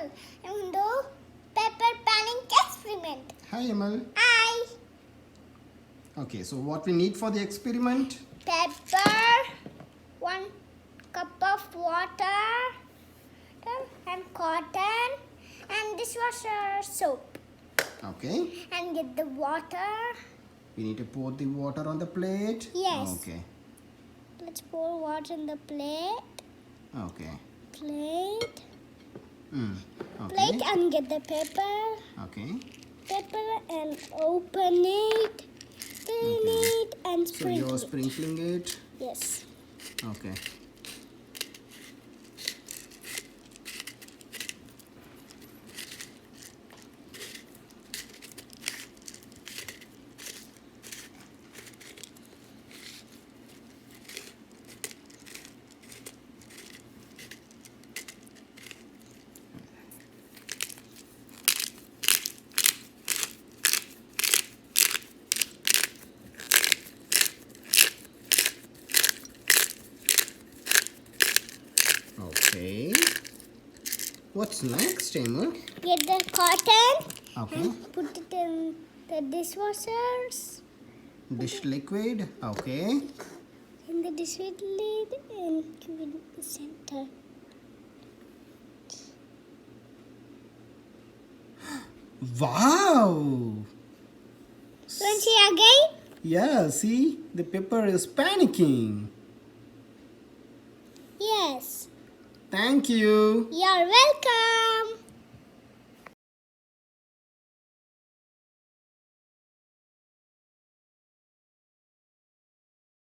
Emil. I'm going to do pepper panning experiment. Hi, Emil. Hi. Okay, so what we need for the experiment? Pepper, 1 cup of water, and cotton, and dishwasher soap. Okay. And get the water. We need to pour the water on the plate? Yes. Okay. Let's pour water in the plate. Okay. Plate. Okay. Plate and get the pepper. Okay. Pepper and open it. Clean it and So sprinkle you're it. sprinkling it? Yes. Okay. Okay. What's next, Emil? Get the cotton Okay. and put it in the dishwashers. Dish liquid. Okay. In the dishwasher lid and give it in the center. Wow! Want to see again? Yeah, see? The pepper is panicking. Yes. Thank you. You're welcome.